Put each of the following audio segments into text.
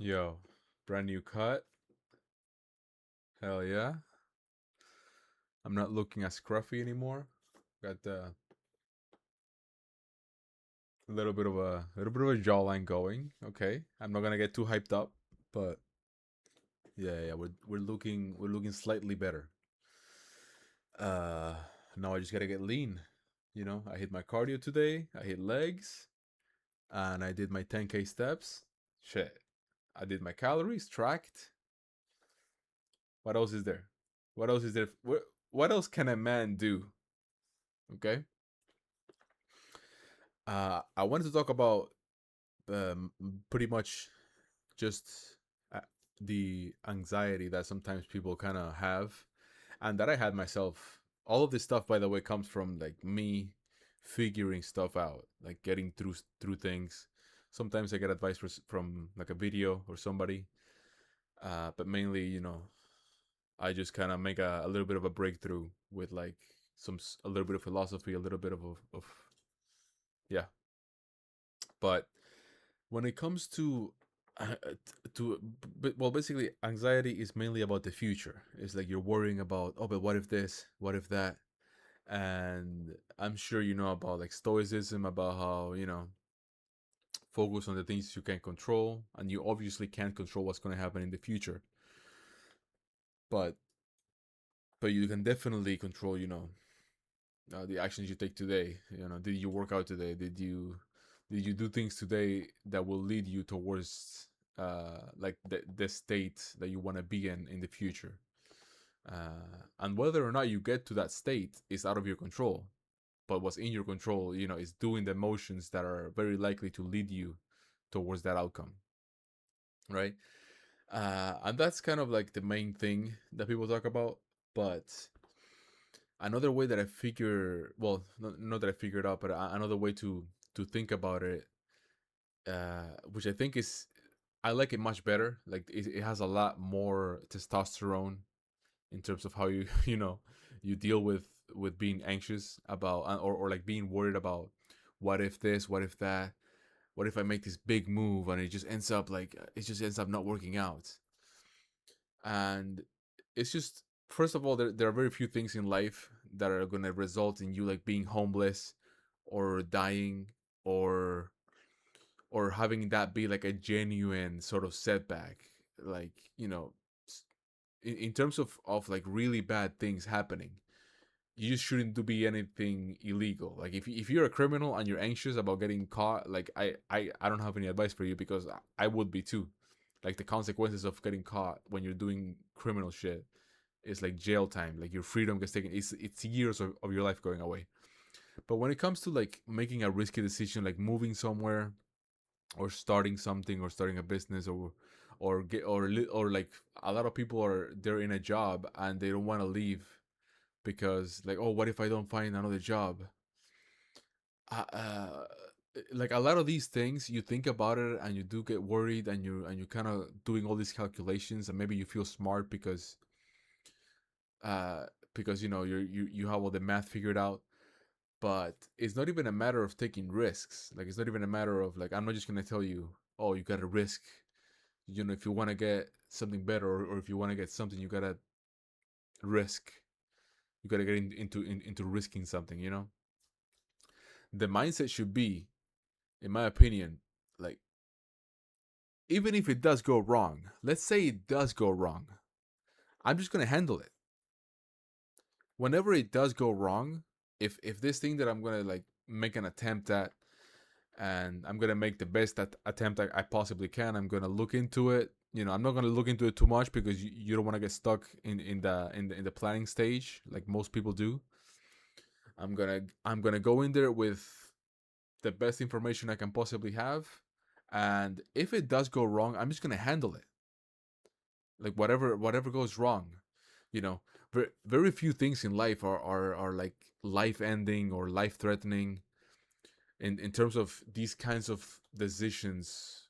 Yo, brand new cut. Hell yeah. I'm not looking as scruffy anymore. Got a little bit of a jawline going. Okay. I'm not gonna get too hyped up, but yeah, we're looking slightly better. Uh Now I just gotta get lean. I hit my cardio today, I hit legs, and I did my 10K steps. Shit. I did my calories tracked. What else is there? What else is there? What else can a man do? Okay. I wanted to talk about um, pretty much just uh, the anxiety that sometimes people kind of have, and that I had myself. All of this stuff, by the way, comes from like me figuring stuff out, like getting through things. Sometimes I get advice from like a video or somebody, but mainly, I just kind of make a little bit of a breakthrough with like a little bit of philosophy, a little bit of yeah. But when it comes to well, basically anxiety is mainly about the future. It's like you're worrying about, oh, but what if this, what if that. And I'm sure you know about like stoicism, about how focus on the things you can control, and you obviously can't control what's going to happen in the future, but you can definitely control, the actions you take today. Did you work out today? Did you do things today that will lead you towards like the state that you want to be in the future? And whether or not you get to that state is out of your control. But what's in your control, is doing the motions that are very likely to lead you towards that outcome, right? And that's kind of like the main thing that people talk about. But another way that I figure, well, not that I figured out, but another way to think about it, which I think is, I like it much better. Like it has a lot more testosterone in terms of how you you deal with being anxious about, or like being worried about, what if this, what if that, what if I make this big move and it just ends up not working out. And it's just, first of all, there are very few things in life that are going to result in you like being homeless or dying, or having that be like a genuine sort of setback. Like, in terms of like really bad things happening, you just shouldn't do be anything illegal. Like if you're a criminal and you're anxious about getting caught, like I don't have any advice for you, because I would be too. Like the consequences of getting caught when you're doing criminal shit is like jail time. Like your freedom gets taken. It's years of your life going away. But when it comes to like making a risky decision, like moving somewhere, or starting something, or starting a business, or like a lot of people are, they're in a job and they don't want to leave because, like, oh, what if I don't find another job? uh, uh, like a lot of these things, you think about it and you do get worried, and you kind of doing all these calculations, and maybe you feel smart uh because you have all the math figured out. But it's not even a matter of taking risks. Like it's not even a matter of like, I'm not just gonna tell you, oh, you gotta risk. If you want to get something better, or if you want to get something, you gotta risk. You gotta get into risking something. The mindset should be, in my opinion, like, even if it does go wrong, let's say it does go wrong, I'm just gonna handle it. Whenever it does go wrong, if this thing that I'm gonna like make an attempt at, and I'm gonna make the best attempt I possibly can, I'm gonna look into it. I'm not gonna look into it too much, because you don't want to get stuck in the planning stage like most people do. I'm gonna go in there with the best information I can possibly have, and if it does go wrong, I'm just gonna handle it. Like whatever goes wrong, you know. Very few things in life are like life ending or life threatening in terms of these kinds of decisions,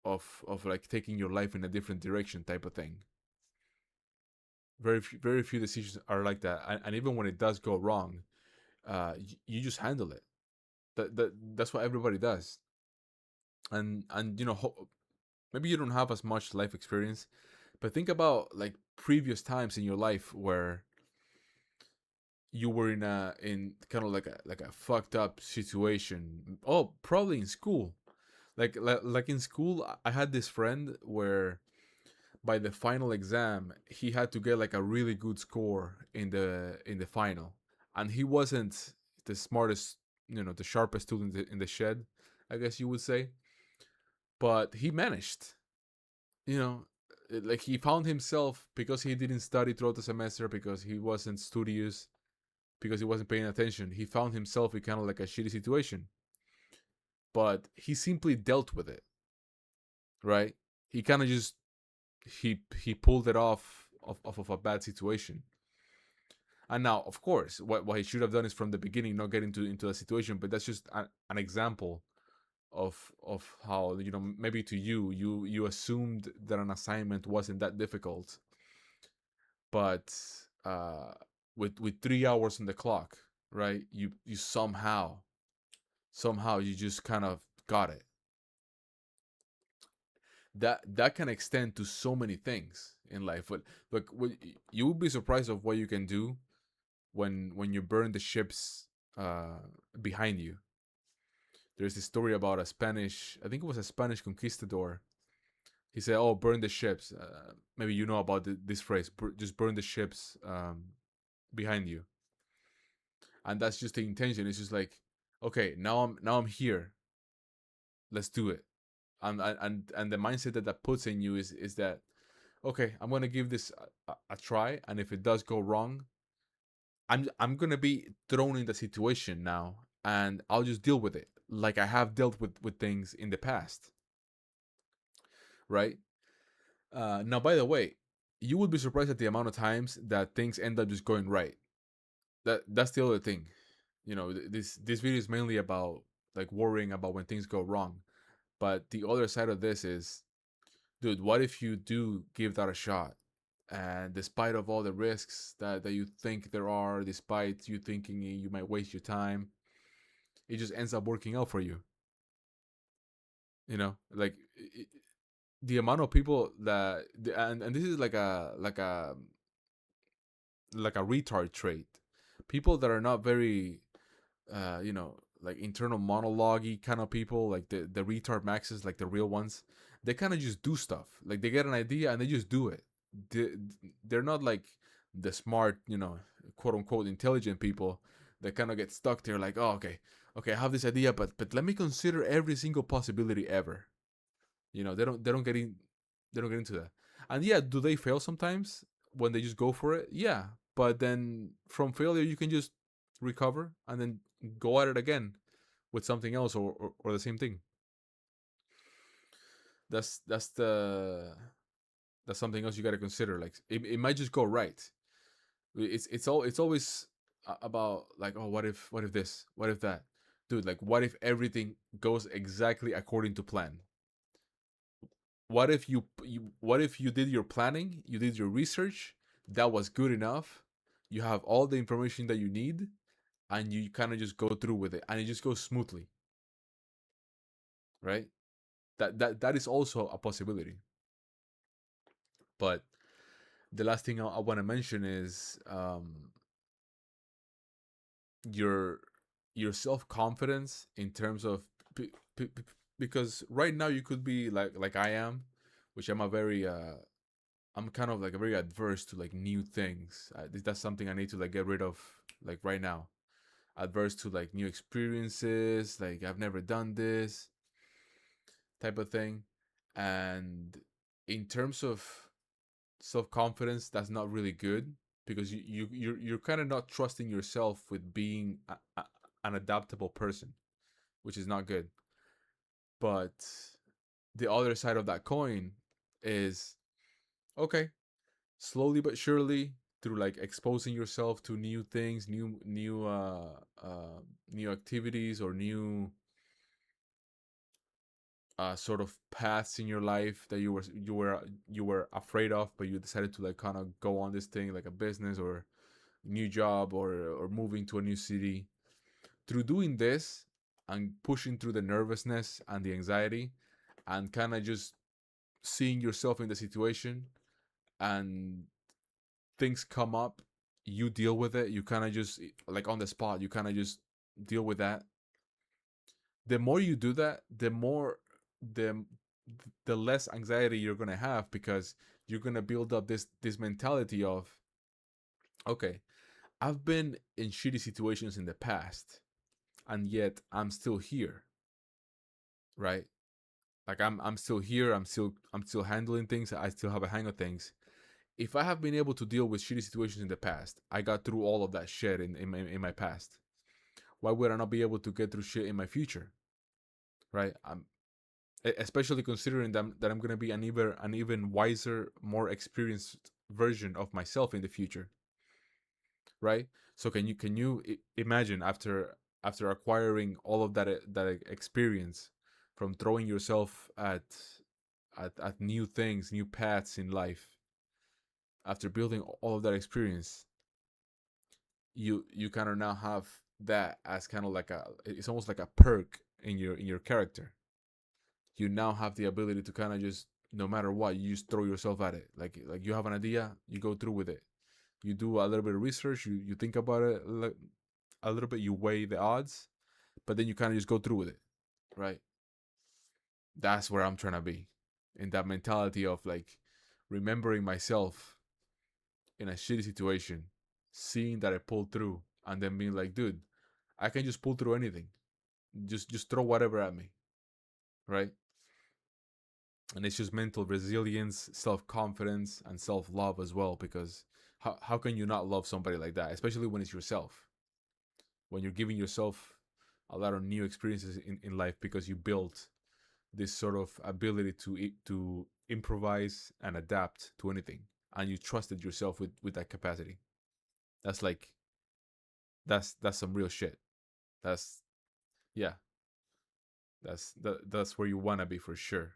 of like taking your life in a different direction type of thing. Very few decisions are like that, and even when it does go wrong, you just handle it. That's what everybody does. And maybe you don't have as much life experience, but think about like previous times in your life where you were in kind of like a fucked up situation. Oh, probably in school. Like in school, I had this friend where by the final exam he had to get like a really good score in the final, and he wasn't the smartest, the sharpest tool in the shed, I guess you would say, but he managed. You know, like he found himself because he didn't study throughout the semester, because he wasn't studious, because he wasn't paying attention. He found himself in kind of like a shitty situation, but he simply dealt with it, right? He kind of just he pulled it off of a bad situation. And now, of course, what he should have done is from the beginning not get into a situation. But that's just an example of how, maybe to you assumed that an assignment wasn't that difficult, but uh, with 3 hours on the clock, right? You somehow you just kind of got it. That can extend to so many things in life. But look, you would be surprised of what you can do when you burn the ships uh, behind you. There's this story about a Spanish, I think it was a Spanish conquistador. He said, "Oh, burn the ships." Maybe you know about this phrase. Just burn the ships behind you, and that's just the intention. It's just like, okay, now I'm here. Let's do it. And the mindset that puts in you is that, okay, I'm gonna give this a try, and if it does go wrong, I'm gonna be thrown in the situation now, and I'll just deal with it like I have dealt with things in the past, right? Now, by the way, you would be surprised at the amount of times that things end up just going right. That's the other thing. This video is mainly about like worrying about when things go wrong, but the other side of this is, dude, what if you do give that a shot? And despite of all the risks that you think there are, despite you thinking you might waste your time, it just ends up working out for you. Like the amount of people and this is like a retard trait. People that are not very like internal monologue kind of people, like the retard maxes, like the real ones, they kind of just do stuff. Like they get an idea and they just do it. they, they're not like the smart, quote unquote intelligent people that kind of get stuck there, like, oh, okay, I have this idea, but let me consider every single possibility ever. They don't get into that. And yeah, do they fail sometimes when they just go for it? Yeah, but then from failure you can just recover and then go at it again with something else, or the same thing. That's something else you got to consider. Like it might just go right. It's always about like, oh, what if this, what if that, dude. Like, what if everything goes exactly according to plan? What if you did your planning, you did your research, that was good enough, you have all the information that you need, and you kind of just go through with it and it just goes smoothly, right? That is also a possibility. But the last thing I want to mention is your your self-confidence in terms of because right now you could be like I am, which I'm kind of like very adverse to like new things. That's something I need to like get rid of, like right now. Adverse to like new experiences, like I've never done this type of thing. And in terms of self confidence, that's not really good, because you're kind of not trusting yourself with being an adaptable person, which is not good. But the other side of that coin is, okay, slowly but surely, through like exposing yourself to new things, new activities, or new sort of paths in your life that you were afraid of, but you decided to like kind of go on this thing, like a business or new job, or moving to a new city. Through doing this and pushing through the nervousness and the anxiety, and kind of just seeing yourself in the situation, and things come up, you deal with it. You kind of just, like, on the spot, you kind of just deal with that. The more you do that, the the less anxiety you're gonna have, because you're gonna build up this mentality of, okay, I've been in shitty situations in the past, and yet I'm still here, right? Like, I'm still here. I'm still handling things. I still have a hang of things. If I have been able to deal with shitty situations in the past, I got through all of that shit in my past. Why would I not be able to get through shit in my future, right? Especially considering that I'm gonna be an even wiser, more experienced version of myself in the future, right? So can you imagine, after acquiring all of that experience from throwing yourself at new things, new paths in life, after building all of that experience, you kind of now have that as kind of like it's almost like a perk in your character. You now have the ability to kind of just, no matter what, you just throw yourself at it. Like you have an idea, you go through with it. You do a little bit of research, you think about it a little bit, you weigh the odds, but then you kind of just go through with it, right? That's where I'm trying to be, in that mentality of, like, remembering myself in a shitty situation, seeing that I pulled through, and then being like, dude, I can just pull through anything. Just throw whatever at me, right? And it's just mental resilience, self-confidence, and self-love as well, because how can you not love somebody like that, especially when it's yourself, when you're giving yourself a lot of new experiences in life, because you built this sort of ability to improvise and adapt to anything, and you trusted yourself with that capacity. That's like, that's some real shit. That's, yeah, that's where you want to be, for sure.